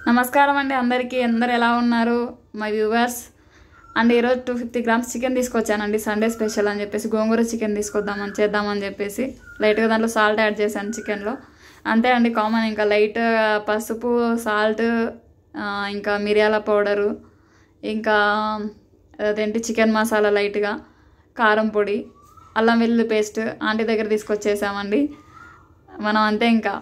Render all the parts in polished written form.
నమస్కారం అండి అందరికీ. అందరు ఎలా ఉన్నారు మై వ్యూవర్స్? అండ్ ఈరోజు 250 గ్రామ్స్ చికెన్ తీసుకొచ్చానండి. సండే స్పెషల్ అని చెప్పేసి గోంగూర చికెన్ చేద్దామని చెప్పేసి లైట్గా దాంట్లో సాల్ట్ యాడ్ చేశాను చికెన్లో. అంతే అండి, కామన్. ఇంకా లైట్ పసుపు, సాల్ట్, ఇంకా మిరియాల పౌడరు, ఇంకా అదేంటి చికెన్ మసాలా, లైట్గా కారం పొడి, అల్లం వెల్లుల్లి పేస్ట్ ఆంటీ దగ్గర తీసుకొచ్చేసామండి. మనం అంతే ఇంకా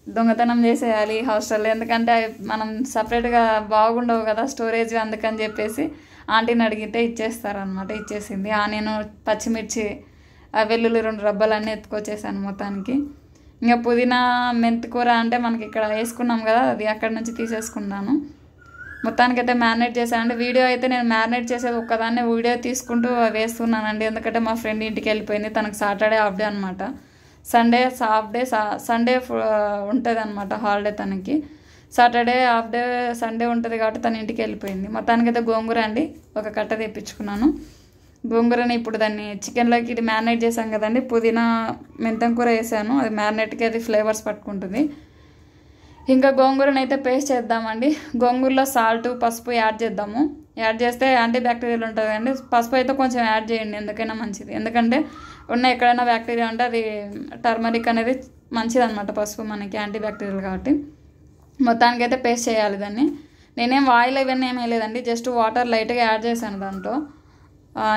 దొంగతనం చేసేయాలి హాస్టల్లో, ఎందుకంటే మనం సపరేట్గా బాగుండవు కదా స్టోరేజ్, అందుకని చెప్పేసి ఆంటీని అడిగితే ఇచ్చేస్తారనమాట. ఇచ్చేసింది. నేను పచ్చిమిర్చి, వెల్లుల్లి 2 రబ్బలన్నీ ఎత్తుకొచ్చేసాను మొత్తానికి. ఇంకా పుదీనా మెంతి కూర అంటే మనకి ఇక్కడ వేసుకున్నాం కదా, అది అక్కడ నుంచి తీసేసుకున్నాను. మొత్తానికైతే మ్యారినేట్ చేశానండి. వీడియో అయితే నేను మ్యారినేట్ చేసేది ఒక్కదాన్నే వీడియో తీసుకుంటూ వేస్తున్నానండి, ఎందుకంటే మా ఫ్రెండ్ ఇంటికి వెళ్ళిపోయింది. తనకు సాటర్డే హాఫ్ డే అనమాట. సండే హాఫ్ డే, సండే ఉంటుంది అనమాట హాలిడే తనకి. సాటర్డే హాఫ్ డే, సండే ఉంటుంది కాబట్టి తన ఇంటికి వెళ్ళిపోయింది. మొత్తానికైతే గోంగూర అండి ఒక కట్ట తెప్పించుకున్నాను. గోంగూరని ఇప్పుడు దాన్ని చికెన్లోకి ఇది మ్యారినేట్ చేసాం కదండి, పుదీనా మెంతం కూర వేసాను. అది మ్యారినేట్కి అది ఫ్లేవర్స్ పట్టుకుంటుంది. ఇంకా గోంగూరని అయితే పేస్ట్ చేద్దామండి. గోంగూరలో సాల్ట్, పసుపు యాడ్ చేద్దాము. యాడ్ చేస్తే యాంటీ బ్యాక్టీరియల్ ఉంటుంది కదండి. పసుపు అయితే కొంచెం యాడ్ చేయండి, ఎందుకైనా మంచిది. ఎందుకంటే ఉన్న ఎక్కడైనా బ్యాక్టీరియా ఉంటే అది టర్మరిక్ అనేది మంచిది అనమాట. పసుపు మనకి యాంటీ బ్యాక్టీరియల్ కాబట్టి. మొత్తానికి అయితే పేస్ట్ చేయాలి దాన్ని. నేనేం ఆయిల్ ఇవన్నీ ఏమీ లేదండి, జస్ట్ వాటర్ లైట్గా యాడ్ చేశాను దాంట్లో.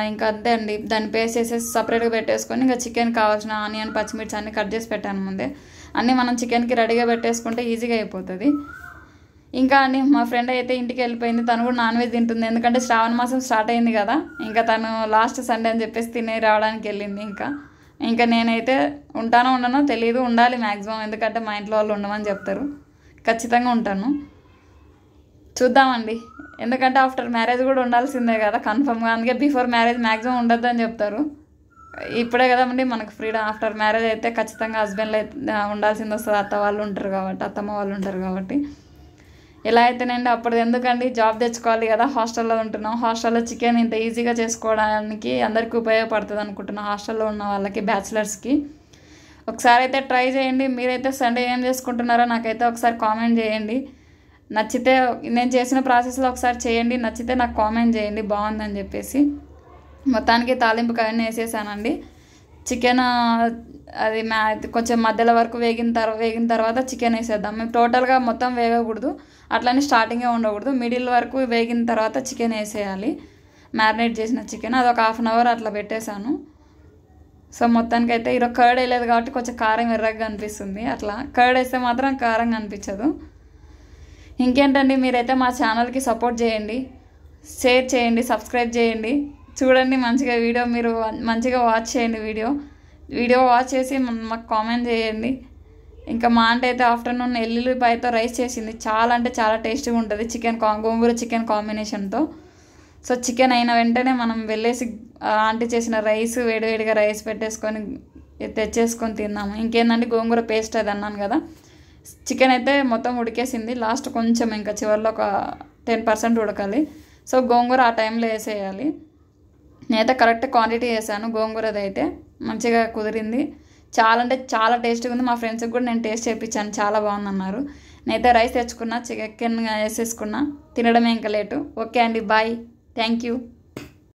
ఇంకా అంతే అండి. దాన్ని పేస్ట్ చేసేసి సపరేట్గా పెట్టేసుకొని ఇంకా చికెన్ కావాల్సిన ఆనియన్, పచ్చిమిర్చి అన్నీ కట్ చేసి పెట్టాను ముందే. అన్నీ మనం చికెన్కి రెడీగా పెట్టేసుకుంటే ఈజీగా అయిపోతుంది. ఇంకా అండి మా ఫ్రెండ్ అయితే ఇంటికి వెళ్ళిపోయింది. తను కూడా నాన్ వెజ్ తింటుంది, ఎందుకంటే శ్రావణ మాసం స్టార్ట్ అయింది కదా. ఇంకా తను లాస్ట్ సండే అని చెప్పేసి తినే రావడానికి వెళ్ళింది. ఇంకా నేనైతే ఉంటానో ఉండనో తెలియదు, ఉండాలి మ్యాక్సిమం, ఎందుకంటే మా ఇంట్లో వాళ్ళు ఉండమని చెప్తారు. ఖచ్చితంగా ఉంటాను, చూద్దామండి. ఎందుకంటే ఆఫ్టర్ మ్యారేజ్ కూడా ఉండాల్సిందే కదా కన్ఫర్మ్గా. అందుకే బిఫోర్ మ్యారేజ్ మ్యాక్సిమం ఉండొద్దు అని చెప్తారు. ఇప్పుడే కదండి మనకు ఫ్రీడమ్. ఆఫ్టర్ మ్యారేజ్ అయితే ఖచ్చితంగా హస్బెండ్లో ఉండాల్సింది వస్తుంది. అత్తమ్మ వాళ్ళు ఉంటారు కాబట్టి. ఎలా అయితేనండి అప్పుడు ఎందుకండి, జాబ్ తెచ్చుకోవాలి కదా, హాస్టల్లో ఉంటున్నాం. హాస్టల్లో చికెన్ ఇంత ఈజీగా చేసుకోవడానికి అందరికీ ఉపయోగపడుతుంది అనుకుంటున్నాం, హాస్టల్లో ఉన్న వాళ్ళకి, బ్యాచిలర్స్కి. ఒకసారి అయితే ట్రై చేయండి. మీరైతే సండే ఏం చేసుకుంటున్నారో నాకైతే ఒకసారి కామెంట్ చేయండి. నచ్చితే నేను చేసిన ప్రాసెస్లో ఒకసారి చేయండి, నచ్చితే నాకు కామెంట్ చేయండి బాగుందని చెప్పేసి. మొత్తానికి తాలింపుకి అవన్నీ వేసేసానండి. చికెన్ అది కొంచెం మధ్యలో వరకు వేగిన తర్వాత చికెన్ వేసేద్దాం. మేము టోటల్గా మొత్తం వేగకూడదు, అట్లనే స్టార్టింగే ఉండకూడదు, మిడిల్ వరకు వేగిన తర్వాత చికెన్ వేసేయాలి. మ్యారినేట్ చేసిన చికెన్ అది ఒక హాఫ్ అన్ అవర్ అట్లా పెట్టేశాను. సో మొత్తానికి అయితే ఈరోజు కర్డ్ వేయలేదు కాబట్టి కొంచెం కారం ఎర్రగా అనిపిస్తుంది. అట్లా కర్డ్ వేస్తే మాత్రం కారంగా అనిపించదు. ఇంకేంటండి, మీరైతే మా ఛానల్కి సపోర్ట్ చేయండి, షేర్ చేయండి, సబ్స్క్రైబ్ చేయండి. చూడండి మంచిగా వీడియో, మీరు మంచిగా వాచ్ చేయండి. వీడియో వాచ్ చేసి మాకు కామెంట్ చేయండి. ఇంకా మా అంటే అయితే ఆఫ్టర్నూన్ ఎల్లుల్లిపాయతో రైస్ చేసింది. చాలా అంటే చాలా టేస్టీగా ఉంటుంది గోంగూర చికెన్ కాంబినేషన్తో. సో చికెన్ అయిన వెంటనే మనం వెళ్ళేసి ఆంటీ చేసిన రైస్ వేడివేడిగా రైస్ పెట్టేసుకొని తెచ్చేసుకొని తిన్నాము. ఇంకేందండి, గోంగూర పేస్ట్ అది అన్నాను కదా. చికెన్ అయితే మొత్తం ఉడికేసింది. లాస్ట్ కొంచెం ఇంకా చివరిలో ఒక 10% ఉడకాలి. సో గోంగూర ఆ టైంలో వేసేయాలి. నేనైతే కరెక్ట్ క్వాంటిటీ వేసాను. గోంగూరది అయితే మంచిగా కుదిరింది. చాలా అంటే చాలా టేస్టీగా ఉంది. మా ఫ్రెండ్స్కి కూడా నేను టేస్ట్ చేయించాను, చాలా బాగుందన్నారు. నేనైతే రైస్ తెచ్చుకున్నా, చికెన్ వేసేసుకున్నా, తినడమే ఇంకా లేటు. ఓకే అండి, బాయ్, థ్యాంక్ యూ.